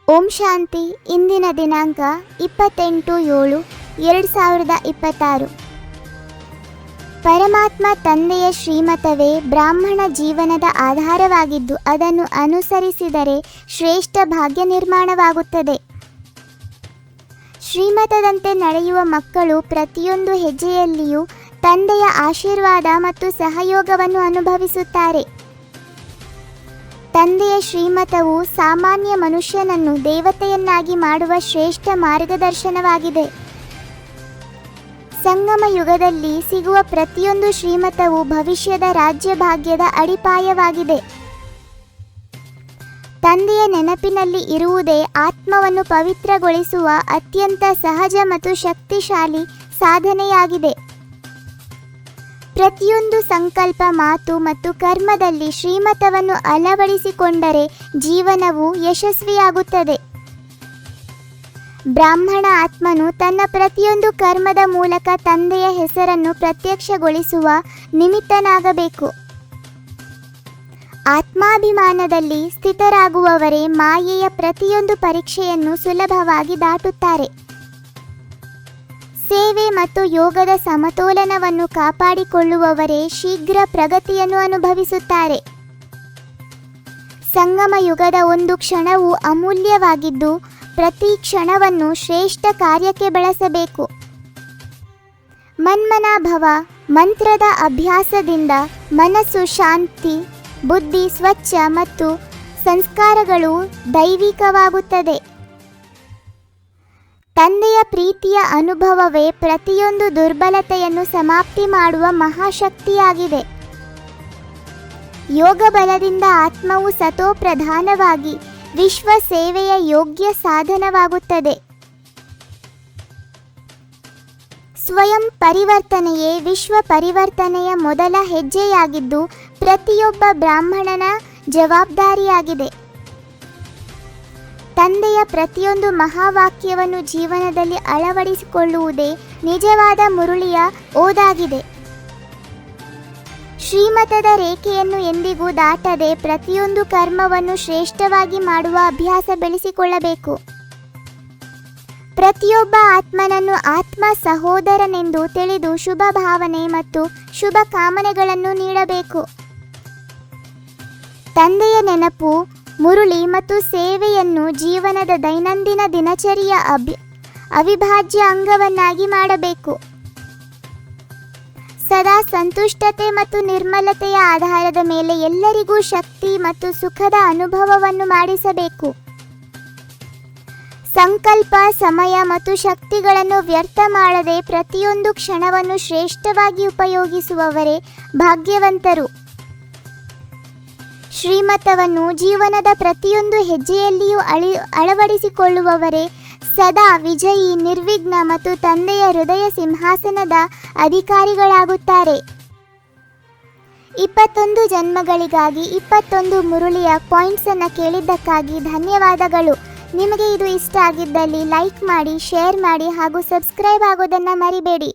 ಓಂ ಶಾಂತಿ. ಇಂದಿನ ದಿನಾಂಕ 28/7/2026. ಪರಮಾತ್ಮ ತಂದೆಯ ಶ್ರೀಮತವೇ ಬ್ರಾಹ್ಮಣ ಜೀವನದ ಆಧಾರವಾಗಿದ್ದು ಅದನ್ನು ಅನುಸರಿಸಿದರೆ ಶ್ರೇಷ್ಠ ಭಾಗ್ಯ ನಿರ್ಮಾಣವಾಗುತ್ತದೆ. ಶ್ರೀಮತದಂತೆ ನಡೆಯುವ ಮಕ್ಕಳು ಪ್ರತಿಯೊಂದು ಹೆಜ್ಜೆಯಲ್ಲಿಯೂ ತಂದೆಯ ಆಶೀರ್ವಾದ ಮತ್ತು ಸಹಯೋಗವನ್ನು ಅನುಭವಿಸುತ್ತಾರೆ. ತಂದೆಯ ಶ್ರೀಮತವು ಸಾಮಾನ್ಯ ಮನುಷ್ಯನನ್ನು ದೇವತೆಯನ್ನಾಗಿ ಮಾಡುವ ಶ್ರೇಷ್ಠ ಮಾರ್ಗದರ್ಶನವಾಗಿದೆ. ಸಂಗಮ ಯುಗದಲ್ಲಿ ಸಿಗುವ ಪ್ರತಿಯೊಂದು ಶ್ರೀಮತವು ಭವಿಷ್ಯದ ರಾಜ್ಯ ಭಾಗ್ಯದ ಅಡಿಪಾಯವಾಗಿದೆ. ತಂದೆಯ ನೆನಪಿನಲ್ಲಿ ಇರುವುದೇ ಆತ್ಮವನ್ನು ಪವಿತ್ರಗೊಳಿಸುವ ಅತ್ಯಂತ ಸಹಜ ಮತ್ತು ಶಕ್ತಿಶಾಲಿ ಸಾಧನೆಯಾಗಿದೆ. ಪ್ರತಿಯೊಂದು ಸಂಕಲ್ಪ, ಮಾತು ಮತ್ತು ಕರ್ಮದಲ್ಲಿ ಶ್ರೀಮತವನ್ನು ಅಳವಡಿಸಿಕೊಂಡರೆ ಜೀವನವು ಯಶಸ್ವಿಯಾಗುತ್ತದೆ. ಬ್ರಾಹ್ಮಣ ಆತ್ಮನು ತನ್ನ ಪ್ರತಿಯೊಂದು ಕರ್ಮದ ಮೂಲಕ ತಂದೆಯ ಹೆಸರನ್ನು ಪ್ರತ್ಯಕ್ಷಗೊಳಿಸುವ ನಿಮಿತ್ತನಾಗಬೇಕು. ಆತ್ಮಾಭಿಮಾನದಲ್ಲಿ ಸ್ಥಿತರಾಗುವವರೇ ಮಾಯೆಯ ಪ್ರತಿಯೊಂದು ಪರೀಕ್ಷೆಯನ್ನು ಸುಲಭವಾಗಿ ದಾಟುತ್ತಾರೆ. ಸೇವೆ ಮತ್ತು ಯೋಗದ ಸಮತೋಲನವನ್ನು ಕಾಪಾಡಿಕೊಳ್ಳುವವರೇ ಶೀಘ್ರ ಪ್ರಗತಿಯನ್ನು ಅನುಭವಿಸುತ್ತಾರೆ. ಸಂಗಮ ಯುಗದ ಒಂದು ಕ್ಷಣವು ಅಮೂಲ್ಯವಾಗಿದ್ದು ಪ್ರತಿ ಕ್ಷಣವನ್ನು ಶ್ರೇಷ್ಠ ಕಾರ್ಯಕ್ಕೆ ಬಳಸಬೇಕು. ಮನ್ಮನಾಭವ ಮಂತ್ರದ ಅಭ್ಯಾಸದಿಂದ ಮನಸ್ಸು ಶಾಂತಿ, ಬುದ್ಧಿ ಸ್ವಚ್ಛ ಮತ್ತು ಸಂಸ್ಕಾರಗಳು ದೈವಿಕವಾಗುತ್ತದೆ. ತಂದೆಯ ಪ್ರೀತಿಯ ಅನುಭವವೇ ಪ್ರತಿಯೊಂದು ದುರ್ಬಲತೆಯನ್ನು ಸಮಾಪ್ತಿ ಮಾಡುವ ಮಹಾಶಕ್ತಿಯಾಗಿದೆ. ಯೋಗ ಬಲದಿಂದ ಆತ್ಮವು ಸತೋಪ್ರಧಾನವಾಗಿ ವಿಶ್ವ ಸೇವೆಯ ಯೋಗ್ಯ ಸಾಧನವಾಗುತ್ತದೆ. ಸ್ವಯಂ ಪರಿವರ್ತನೆಯೇ ವಿಶ್ವ ಪರಿವರ್ತನೆಯ ಮೊದಲ ಹೆಜ್ಜೆಯಾಗಿದ್ದು ಪ್ರತಿಯೊಬ್ಬ ಬ್ರಾಹ್ಮಣನ ಜವಾಬ್ದಾರಿಯಾಗಿದೆ. ತಂದೆಯ ಪ್ರತಿಯೊಂದು ಮಹಾವಾಕ್ಯವನ್ನು ಜೀವನದಲ್ಲಿ ಅಳವಡಿಸಿಕೊಳ್ಳುವುದೇ ನಿಜವಾದ ಮುರುಳಿಯ ಓದಾಗಿದೆ. ಶ್ರೀಮತದ ರೇಖೆಯನ್ನು ಎಂದಿಗೂ ದಾಟದೆ ಪ್ರತಿಯೊಂದು ಕರ್ಮವನ್ನು ಶ್ರೇಷ್ಠವಾಗಿ ಮಾಡುವ ಅಭ್ಯಾಸ ಬೆಳೆಸಿಕೊಳ್ಳಬೇಕು. ಪ್ರತಿಯೊಬ್ಬ ಆತ್ಮನನ್ನು ಆತ್ಮ ಸಹೋದರನೆಂದು ತಿಳಿದು ಶುಭ ಭಾವನೆ ಮತ್ತು ಶುಭ ಕಾಮನೆಗಳನ್ನು ನೀಡಬೇಕು. ತಂದೆಯ ನೆನಪು, ಮುರುಳಿ ಮತ್ತು ಸೇವೆಯನ್ನು ಜೀವನದ ದೈನಂದಿನ ದಿನಚರಿಯ ಅವಿಭಾಜ್ಯ ಅಂಗವನ್ನಾಗಿ ಮಾಡಬೇಕು. ಸದಾ ಸಂತುಷ್ಟತೆ ಮತ್ತು ನಿರ್ಮಲತೆಯ ಆಧಾರದ ಮೇಲೆ ಎಲ್ಲರಿಗೂ ಶಕ್ತಿ ಮತ್ತು ಸುಖದ ಅನುಭವವನ್ನು ಮಾಡಿಸಬೇಕು. ಸಂಕಲ್ಪ, ಸಮಯ ಮತ್ತು ಶಕ್ತಿಗಳನ್ನು ವ್ಯರ್ಥ ಮಾಡದೆ ಪ್ರತಿಯೊಂದು ಕ್ಷಣವನ್ನು ಶ್ರೇಷ್ಠವಾಗಿ ಉಪಯೋಗಿಸುವವರೇ ಭಾಗ್ಯವಂತರು. ಶ್ರೀಮತವನ್ನು ಜೀವನದ ಪ್ರತಿಯೊಂದು ಹೆಜ್ಜೆಯಲ್ಲಿಯೂ ಅಳವಡಿಸಿಕೊಳ್ಳುವವರೇ ಸದಾ ವಿಜಯಿ, ನಿರ್ವಿಘ್ನ ಮತ್ತು ತಂದೆಯ ಹೃದಯ ಸಿಂಹಾಸನದ ಅಧಿಕಾರಿಗಳಾಗುತ್ತಾರೆ. 21 ಜನ್ಮಗಳಿಗಾಗಿ 21 ಮುರುಳಿಯ ಪಾಯಿಂಟ್ಸನ್ನು ಕೇಳಿದ್ದಕ್ಕಾಗಿ ಧನ್ಯವಾದಗಳು. ನಿಮಗೆ ಇದು ಇಷ್ಟ ಆಗಿದ್ದಲ್ಲಿ ಲೈಕ್ ಮಾಡಿ, ಶೇರ್ ಮಾಡಿ ಹಾಗೂ ಸಬ್ಸ್ಕ್ರೈಬ್ ಆಗೋದನ್ನು ಮರಿಬೇಡಿ.